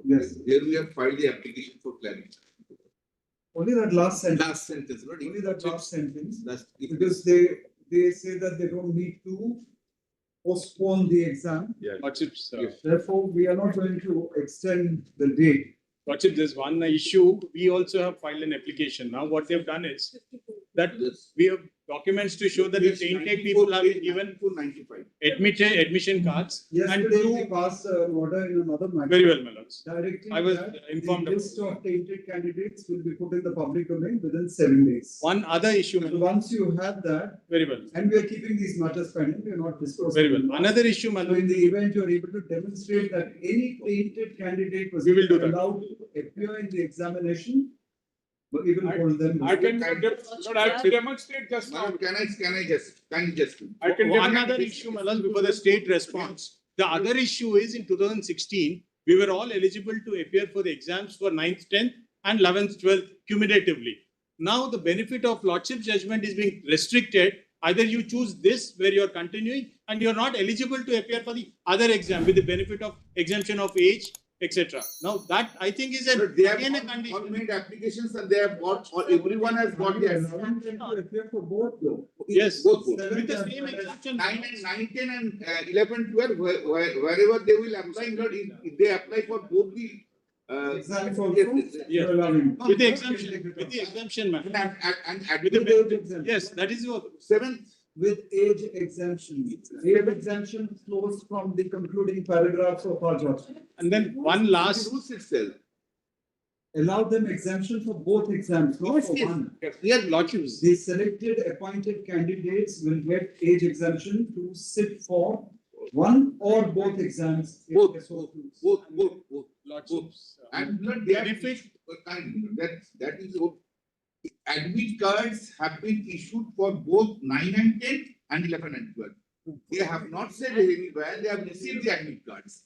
Yes. Here we have filed the application for clarity. Only that last sentence. Last sentence, not Only that last sentence. That's Because they say that they don't need to postpone the exam. Yeah. Therefore, we are not going to extend the date. Watchip, there's one issue. We also have filed an application. Now, what they've done is that we have documents to show that the tainted people have been given 95. admission cards. Yesterday, we passed an order in another matter. Very well, my lords. Directing I was that informed the about list of tainted candidates will be put in the public domain within 7 days. one other issue, my So lord. once you have that, Very well. and we are keeping these matters pending, we are not disclosing. Very well. them. Another issue, my So lord. in the event you are able to demonstrate that any tainted candidate was We will do that. allowed to appear in the examination, but we will hold them. I can demonstrate just now. Can you just? I can One demonstrate. other issue, my lord, before the state response. The other issue is in 2016, we were all eligible to appear for the exams for 9th, 10th and 11th, 12th cumulatively. Now the benefit of lordship judgment is being restricted. Either you choose this where you are continuing and you are not eligible to appear for the other exam with the benefit of exemption of age, etc. Now that I think is They have again a all condition. made applications and they have got, or everyone has got the Allowing them to appear for both though. Yes. both. With the same exemption. 9 and 9, 10 and 11, 12, wherever they will apply, if they apply for both the Exams also, yes, yes. you're allowing. With the exemption, ma'am. and With the With benefit. age exemption. Yes, that is what. 7th, With age exemption. Age exemption flows from the concluding paragraphs of our judgment. And then one last. rules itself. Allow them exemption for both exams, not Yes, for yes. one. Here, lordships. The selected appointed candidates will get age exemption to sit for one or both exams. if Both, they so choose. both. Lordships. And they have Benefit. that is what admit cards have been issued for both 9 and 10 and 11 and 12. They have not said anywhere they have received the admit cards.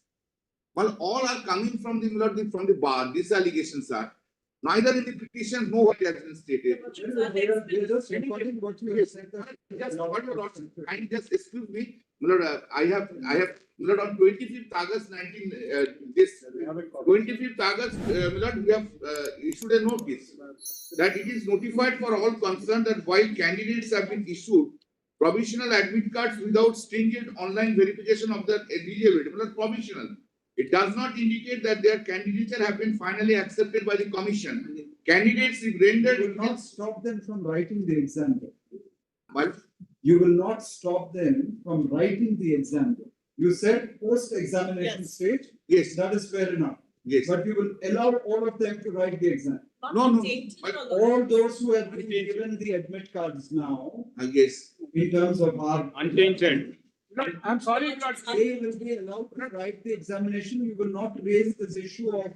Well, all are coming from the bar. These allegations are neither in the petition nor what has been stated. They are just recording what you have said. Just what your lordship, and just excuse me, my lord, I have, my lord, on 25th August 25th August, my lord, we have issued a notice that it is notified for all concerned that while candidates have been issued provisional admit cards without stringent online verification of their eligibility, my lord, provisional. It does not indicate that their candidature have been finally accepted by the commission. Candidates if rendered You will not stop them from writing the exam. But You will not stop them from writing the exam. You said post-examination Yes. stage, yes, that is fair enough. yes. But you will allow all of them to write the exam. No, But All those who have been given the admit cards now, Yes. in terms of our. Untainted. I'm sorry, Lord. They will be allowed to write the examination. You will not raise this issue of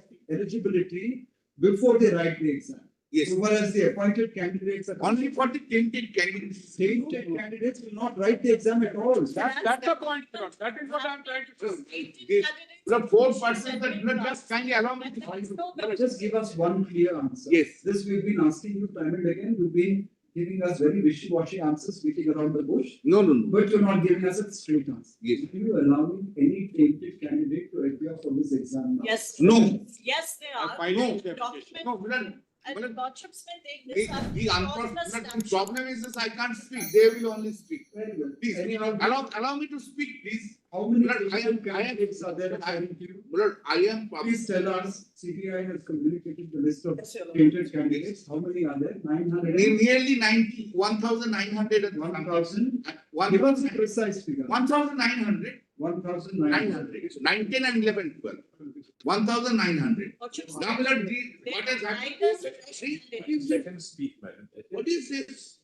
eligibility before they write the exam. Yes. So whereas the appointed candidates are. Only for the tainted candidates. Tainted candidates will not write the exam at all. That's the point, Lord. That is what I'm trying to say. Yes. The 4% that you just kindly allow me to. Just give us one clear answer. Yes. This we've been asking you time and again. You've been giving us very wishy-washy answers, beating around the bush, No. but you're not giving us a straight answer. Yes. Are you allowing any tainted candidate to appear for this exam now? Yes. No. Yes, they I are. filed No. the application. No, Milan, And lordships may take the this up. the because unfortunate problem is this, I can't speak. They will only speak. Very well. Please, Anyhow, allow me to speak, please. how many Milan, I am- tainted candidates are there according to you? Milan, I am. Please tell us, CBI has communicated the list of Yes, Your Lord. tainted candidates. How many are there? 900? Nearly 1,900 and 1,000? Give us a precise figure. 1,900. 1,900. 19 and 11, 12. 1,900. Lordships, Now, Milan, they what has provide happened? us fresh candidates. Let him speak, madam. What is this?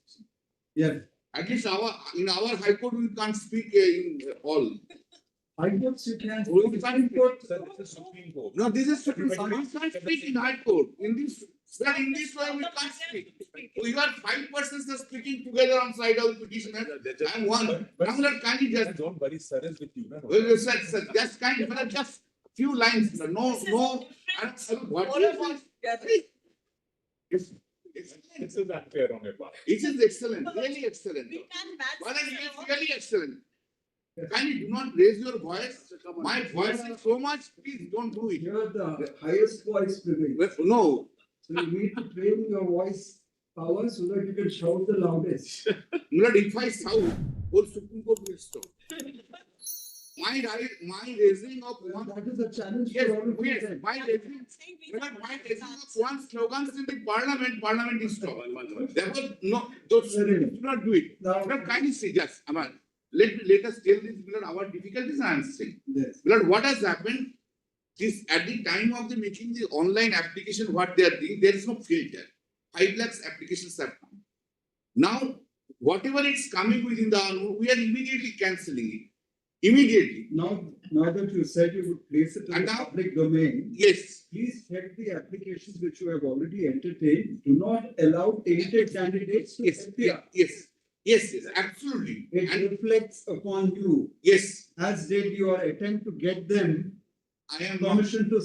Yeah. At least in our high court, we can't speak in all. I guess you can. We can't quote. Sir, this is Supreme Court. No, this is Supreme Court. We can't speak in high court. In this way, we can't speak. You are 5 persons are speaking together on side of the petitioner. I'm one. But- I'm not kindly just. Don't worry, sir is with you. no? Sir, just kind of just few lines. No. What All is of us this? together. It's- This is unfair on your part. It is excellent, really excellent. We can't match. Well, this it is alone. really excellent. Kindly do not raise your voice. My voice is so much, please don't do it. Here the highest voice prevails. No, So you need to train your voice power so that you can shout the loudest. Milord, if I shout, whole Supreme Court will stop. My raising of Well, one, that is a challenge yes, for all of yes, you. my raising, Milord, my raising of one slogans in the parliament is stop. Therefore, no, those should not do it. Now, Milord, kindly say, yes, Aman, let us tell this, Milord, our difficulties I am saying. yes. Milord, what has happened? This at the time of the making the online application, what they are doing, there is no filter. 5 lakhs applications have come. Now, whatever is coming within the, we are immediately cancelling it. Immediately. Now that you said you would place it in And the now- public domain, Yes. please check the applications which you have already entertained. Do not allow tainted candidates to Yes. appear. Yes, absolutely. It And reflects upon you, yes, as did your attempt to get them I am not. permission to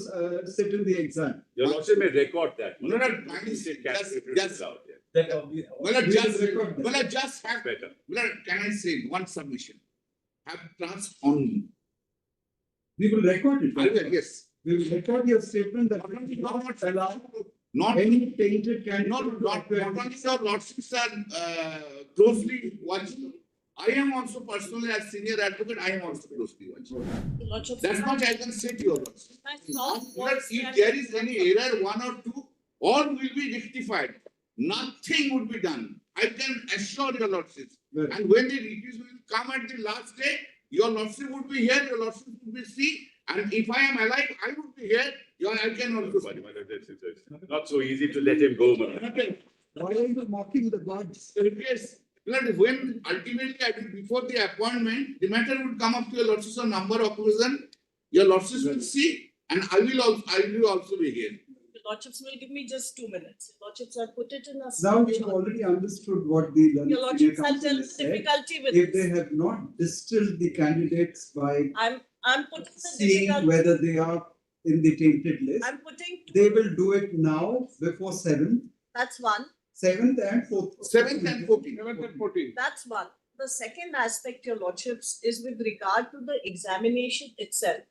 sit in the exam. Your lordship may record that. No, no, kindly say, just- out. Well, just, We will record that. well, just have, Better. well, can I say one submission? Have trust on me. We will record it. I will, yes. We will record your statement that we will not allow Not, any tainted candidate. not, to not, appear. not only your lordships are closely watching. I am also personally as senior advocate, I am also closely watching. Lordship. That much I can say to your lordship. My thought But was if that- there is any error, one or two, all will be rectified. Nothing would be done. I can assure your lordships. Well, And when the reviews will come at the last day, your lordship would be here, your lordship would be see. And if I am alive, I would be here. I can also. It's not so easy to let him go, man. why are you mocking the gods? Yes, Lord, when ultimately I think before the appointment, the matter would come up to your lordships on number of occasion. Your lordships will see, and I will also be here. The Lordships will give me just 2 minutes. The Lordships have put it in a. Now we have already understood what the learned Your senior Lordships, I'll council tell the has said. difficulty with If they this. have not distilled the candidates by I'm putting the seeing difficulty, whether they are in the tainted list, I'm putting, they will do it now before that's one. 7th and 4th. 7th and 14th. That's one. The second aspect, your lordships, is with regard to the examination itself.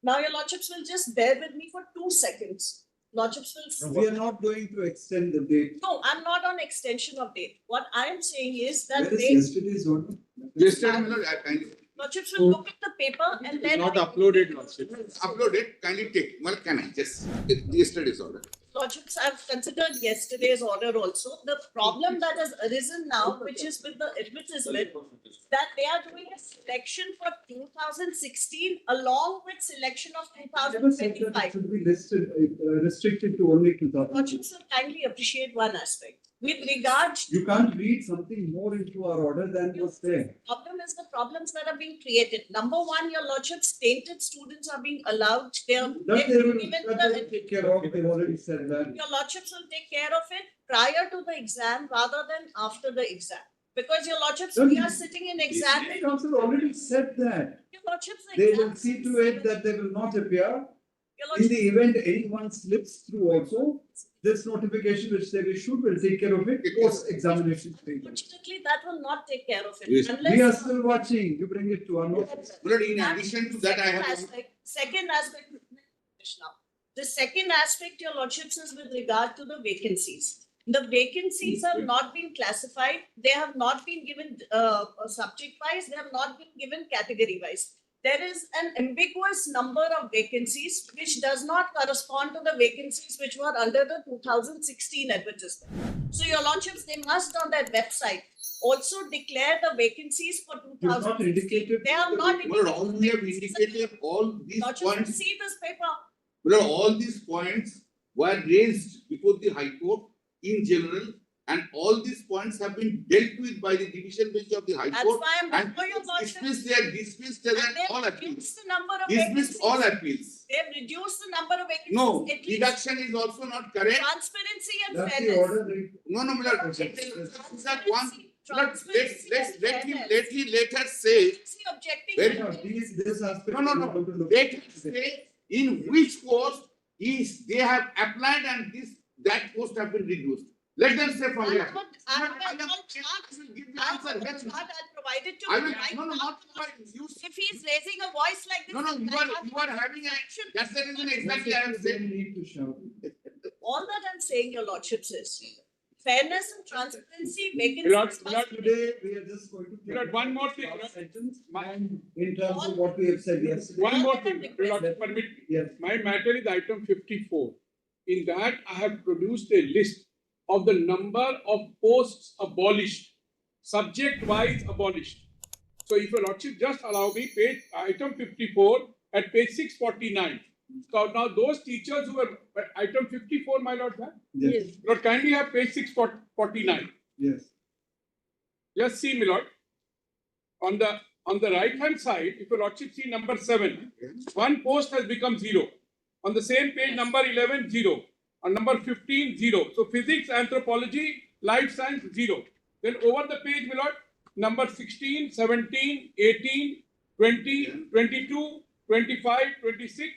Now, your lordships will just bear with me for 2 seconds. Lordships will. We are not going to extend the date. No, I'm not on extension of date. What I am saying is that Where is they, yesterday's order? Yesterday, my lord, I kindly lordships will look at the paper and then. Not uploaded, lordship. upload it, kindly take. Well, can I just, yesterday's order. Lordships, I've considered yesterday's order also. The problem that has arisen now, which is with the advertisement, that they are doing a selection for 2016 along with selection of Never said that it 2025. should be listed, restricted to only 2000. Lordships will kindly appreciate one aspect. With regards to You can't read something more into our order than was there. problem is the problems that are being created. Number one, your lordships, tainted students are being allowed. That they will, Even that they will the, take care of, they've already said that. your lordships will take care of it prior to the exam rather than after the exam. Because your lordships, we are sitting in exam. The council already said that. Your lordships, the They exam will see to it that they will not appear. Your In lordships, the event anyone slips through also, this notification which they issued will take care of it post examination. unfortunately, that will not take care of it. Yes. We are Unless. still watching. You bring it to our notice. Lord, in addition to that, I have. Second aspect, Krishna. The second aspect, your lordships, is with regard to the vacancies. The vacancies have not been classified. They have not been given subject wise. They have not been given category wise. There is an ambiguous number of vacancies which does not correspond to the vacancies which were under the 2016 advertisement. So your lordships, they must on their website also declare the vacancies for You've not 2016. indicated. They have not Lord, all we have indicated. indicated, all these Lordships, points, see this paper. Lord, all these points were raised before the High Court in general, and all these points have been dealt with by the division bench of the High That's Court. why I'm And before your lordships. dismissed, they are dismissed as And all they've appeals. reduced the number of Dismissed all vacancies. appeals. They've reduced the number of vacancies. No, At least reduction is also not correct. transparency and That's the fairness. order. No, my lord, that one. Transparency, Lord, transparency and fairness. let her say, See objecting. Very No, this aspect. No, no, we no. are going to look they at. can say in which post is they have applied and that post have been reduced. Let them say from here. I have all charts. will give the I have answer. all Yes. chart I provided to I you will, right no, no, now. not why you. If he is raising a voice like this. No, no, I you are having a, should- that's the reason exactly I am You saying. don't need to shout. All that I'm saying, your lordships, is fairness and transparency, Milord, vacancies. Milord, Today, we are just going to. Milord, one more thing, Last Milord. sentence, and in terms of what we have said yesterday. One more All thing, that Milord, request- permit me. Yes. My matter is item 54. In that, I have produced a list of the number of posts abolished, subject-wise abolished. So if your lordship just allow me, page item 54 at page 649. So now those teachers who were item 54, my lord, huh? Yes, Lord, kindly have page 649. yes. Just see, my lord. On the right hand side, if your lordship see number 7, one post has become 0. On the same page, number 11, 0. On number 15, 0. So physics, anthropology, life science, 0. Then over the page, my lord, number 16, 17, 18, 20, 22, 25, 26,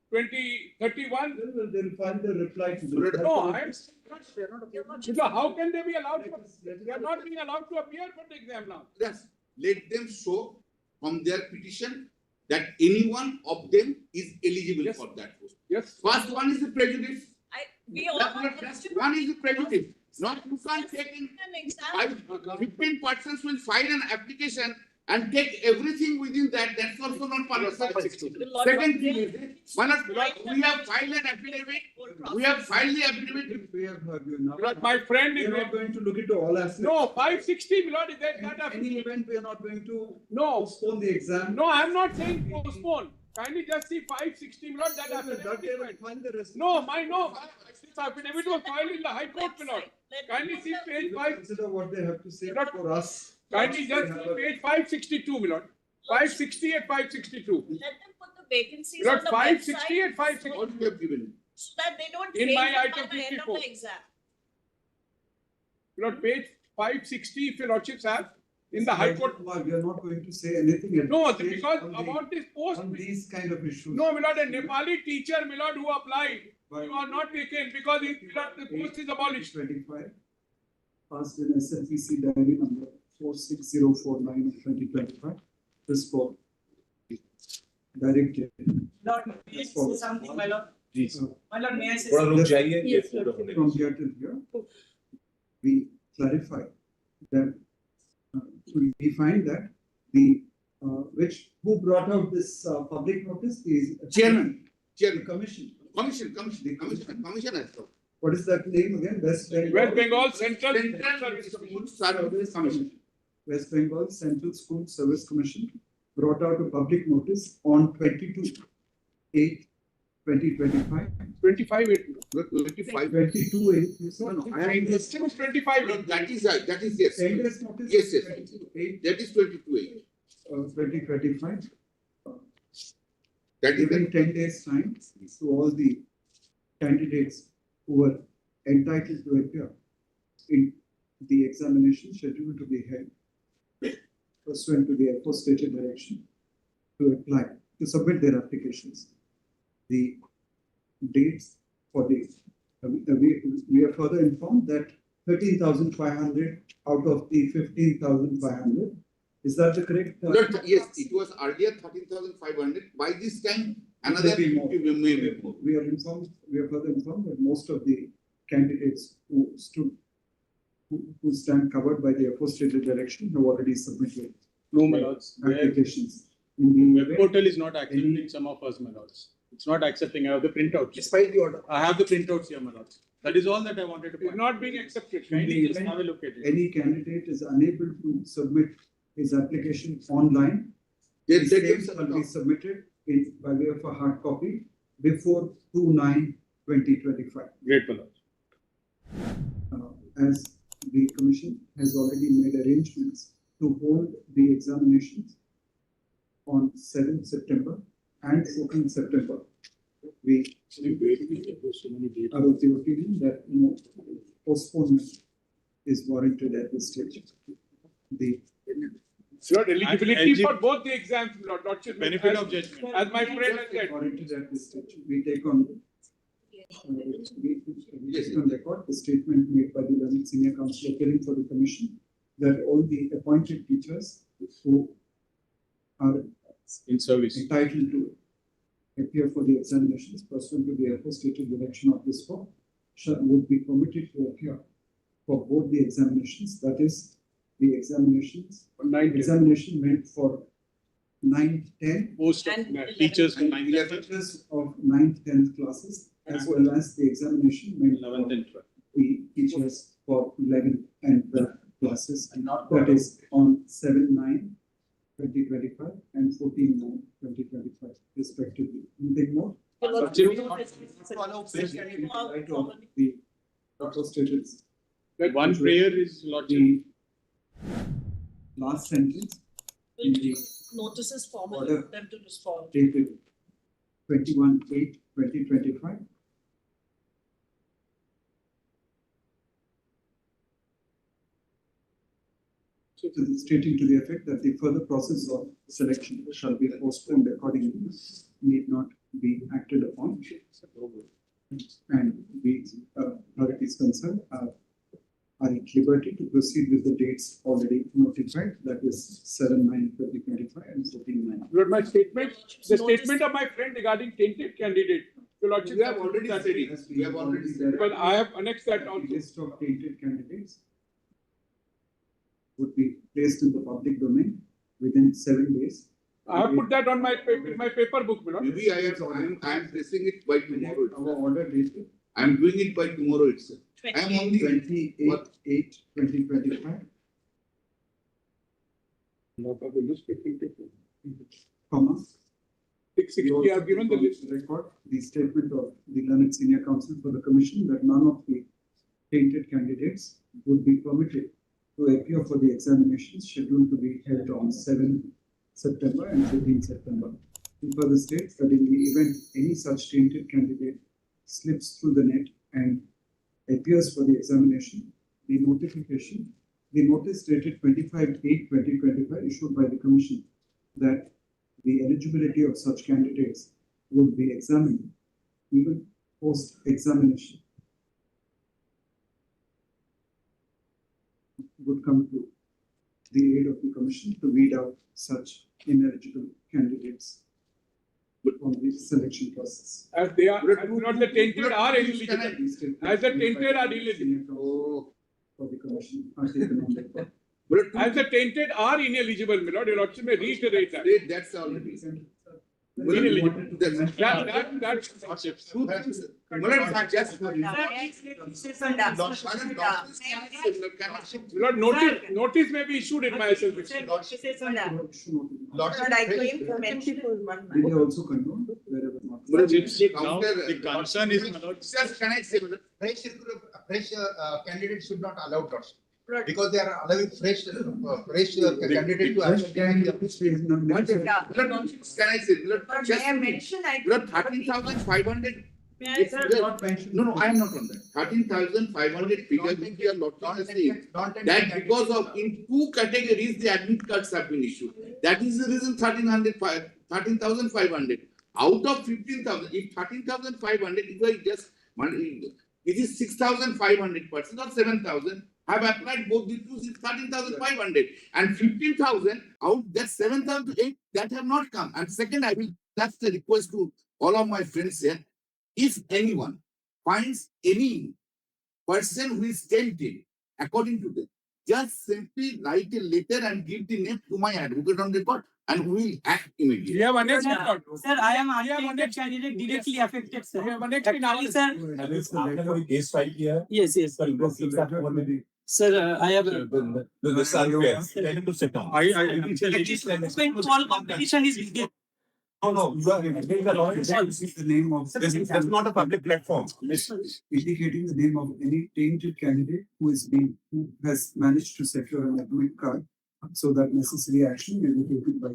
20, 31. They'll find the reply to this. No, I am. So how can they be allowed to? They are not being allowed to appear for the exam now. Yes, let them show from their petition that any one of them is eligible Yes. for that post. Yes. First one is the prejudice. We all. That's one is the prejudice. Not you can't take in An exam. 15 persons will file an application and take everything within that. That's also not permissible. Second thing is, one of, we have filed an affidavit. We have filed the affidavit. We have heard you now. Milord, my friend We is are not going to look into all aspects. no 560. Milord, is that not In any event, we are not going to No, postpone the exam. no, I am not saying postpone. Kindly just see 560. Milord, that That affidavit they is will filed. find the rest. No, this affidavit was filed in the High Court, Milord. Kindly see We page will 5. consider what they have to say Not- for us. Kindly just see page 562, Milord. 560 at 562. Let them put the vacancies Milord, on the 560 website at 560. All you have given. so that they don't In change my it by item the end of 54. the exam. Milord, page 560, if your lordships have, in the High Court. Kumar, we are not going to say anything. at No, this stage because on the- about this post. On these kind of issues. No, Milord, a Nepali teacher, Milord, who applied, But- you are not taken because Milord, the post is abolished. 25, passed in SLPC diary number 46049 of 2025. This for directed. Lord, may I say something, my lord? My lord, may I say थोड़ा something? रुक जाइए ये Yes, पूरा होने From here till here, we clarify that we find that the who brought out this public notice is Chairman. the Chairman. commission. Commissioner. What is that name again? West Bengal. West Bengal Central Central Service School Service Commission. West Bengal Central School Service Commission brought out a public notice on 22/8/2025. 25. 25. 22/8. No, no, I am It's 25. That is yes. 10 days notice. Yes, yes. 22/8, That is 22A. 2025. That is Giving 10 days time to all the candidates who were entitled to appear in the examination scheduled to be held pursuant to the aforestated direction to apply, to submit their applications. The dates for the, we are further informed that 13,500 out of the 15,500. Is that the correct? Yes, it was earlier 13,500. By this time, another There be more. 50 may be more. We are further informed that most of the candidates who stand covered by the aforestated direction have already submitted No, my lords. Web applications. In the event, portal is not accepting some of us, my lords. It's not accepting. I have the printouts. Despite the order. I have the printouts here, my lords. That is all that I wanted to It's point. not being accepted. in the Kindly just event have a look at it. any candidate is unable to submit his application online, They the take same them will be submitted by way of a hard copy before 2/9/2025. Great, my lords. As the commission has already made arrangements to hold the examinations on 7th September and 14th September. We are of the opinion that postponement is warranted at this stage. The Your eligibility And for both the exams, Lord, Lordship. Benefit of judgment. As my friend has said. warranted at this stage. We take on Based on record, the statement made by the learned senior counsel appearing for the commission that all the appointed teachers who are In service. entitled to appear for the examinations pursuant to the above stated direction of this law would be permitted to appear for both the examinations, that is, the examination meant for 9th, 10th, Most of And teachers and in 9th, 10th, teachers of 9th, 10th classes, as well as the examination meant 11th for and 12th. the teachers for 11th and 12th classes. And not That is on 7/9/2025 and 14/9/2025 respectively. Anything more? Your But lordship, to allow fresh In candidate, light of the stated That one prayer is lordship. the last sentence in the notices formally Order. for them to respond. dated 21/8/2025. Stating to the effect that the further process of selection shall be postponed accordingly, need not be acted upon. And the authorities concerned are at liberty to proceed with the dates already notified, that is 7/9/2025 and 14/9. Lord, my statement, the Notice- statement of my friend regarding tainted candidate. Your lordship, We have already that said reading. it. We have already said it. Because I have annexed that The also. list of tainted candidates would be placed in the public domain within 7 days. I have put that on my paper book, my lord. Maybe I am pressing it by tomorrow. Our order dated I am doing it by tomorrow itself. I am on the 28/8/2025, Not of the list, comma. 660, I have given the list. Record the statement of the learned senior counsel for the commission that none of the tainted candidates would be permitted to appear for the examinations scheduled to be held on 7th September and 14th September. He further states that in the event any such tainted candidate slips through the net and appears for the examination, the notice dated 25/8/2025 issued by the commission that the eligibility of such candidates would be examined even post-examination would come to the aid of the commission to weed out such ineligible candidates on the selection process. As they are, as not the tainted are Can I- eligible. As the tainted are ineligible. Oh, For the commission are taken on record. but As the tainted are ineligible, my lord, your lordship may reiterate that. that's already. Ineligible. That's- That's. Two things. Mulad, just- Lord, notice may be issued in my assessment. Lord, I claim to mention one Did man. they also condone wherever not? Mulad, Now, counter- the concern is, my lord, Just can I say, Mulad? Fresh candidates should not allow us Lord, because they are allowing fresh candidate to Fresh attend. candidates is not necessary. Yeah. Mulad, can I say, Mulad, Lord, just. may I mention, I. Mulad, 13,500. May I, It's sir? not mentioned. No, I am not on that. 13,500 figure which we are not saying. That because of in two categories, the admit cards have been issued. That is the reason 13,500. Out of 15,000, if 13,500, if I just, it is 6,500 persons or 7,000. Have applied both the two, is 13,500 and 15,000 out, that's 7,000 to 8 that have not come. And second, that's the request to all of my friends here. If anyone finds any person who is tainted, according to them, just simply write a letter and give the name to my advocate on record and we will act We immediately. have annexed, my lord. Sir, I am We have untainted annexed. candidate directly affected, sir. We have annexed in our Actually, list. sir, This letter- case file here. yes, yes. this letter to the- Sir, I have. This is unfair. Tell him to sit down. Actually, all competition is given. No, you are indicating the law. This is the name of, This is not a public platform. indicating the name of any tainted candidate who has managed to secure an admit card so that necessary action may be taken by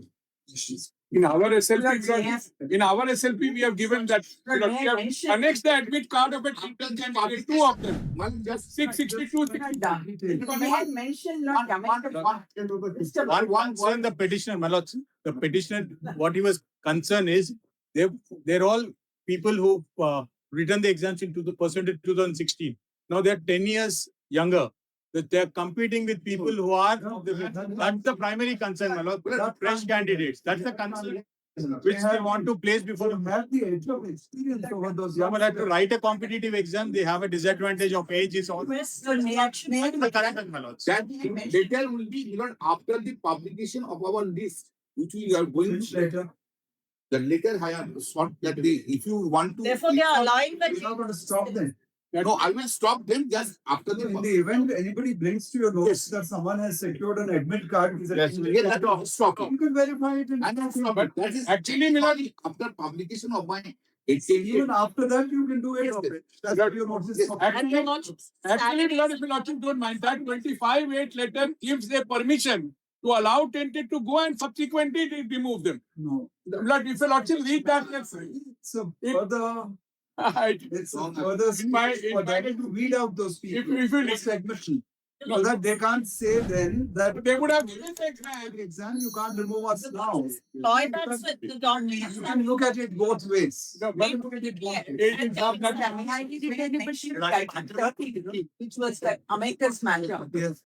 commissioners. In our SLP, we have given that, Lord, we may I have mention- annexed the admit card of a tainted candidate, two of them. One just 662, May I mention, Lord, one concern the petitioner, my lord, the petitioner, what he was concerned is, they're all people who written the exams into the percentage 2016. Now they're 10 years younger. That they're competing with people who are, that's the primary concern, my lord. Fresh candidates. That's the concern which they want to place before. You have the edge of experience over those young. Someone had to write a competitive exam. They have a disadvantage of age is all. Request for reaction. The correct, my lord. That letter will be given after the publication of our list, which we are going Which to. letter? The letter I have sought that they, if you want to. Therefore, they are allowing You're not going to stop them. No, I will stop them just after the. In the event anybody brings to your notice that someone has secured an admit card, Yes, that will stop. you can verify it. And then stop it. That is Actually, Milord, after publication of my 18. Even after that, you can do it. Yes, That's what your notice. Yes. actually, Milord, if you lordship don't mind, that 25-8 letter gives a permission to allow tented to go and subsequently remove them. No. Milord, if you lordship read that, yes. It's a further, It- it's a further space for them to weed out those people. if you It's admission. So that they can't say then that they would have given the exam. the exam, you can't remove us now. Toy bags with the dog. You can look at it both ways. No, You but can look at it both ways. it is not that. Which was the America's manager. Yes.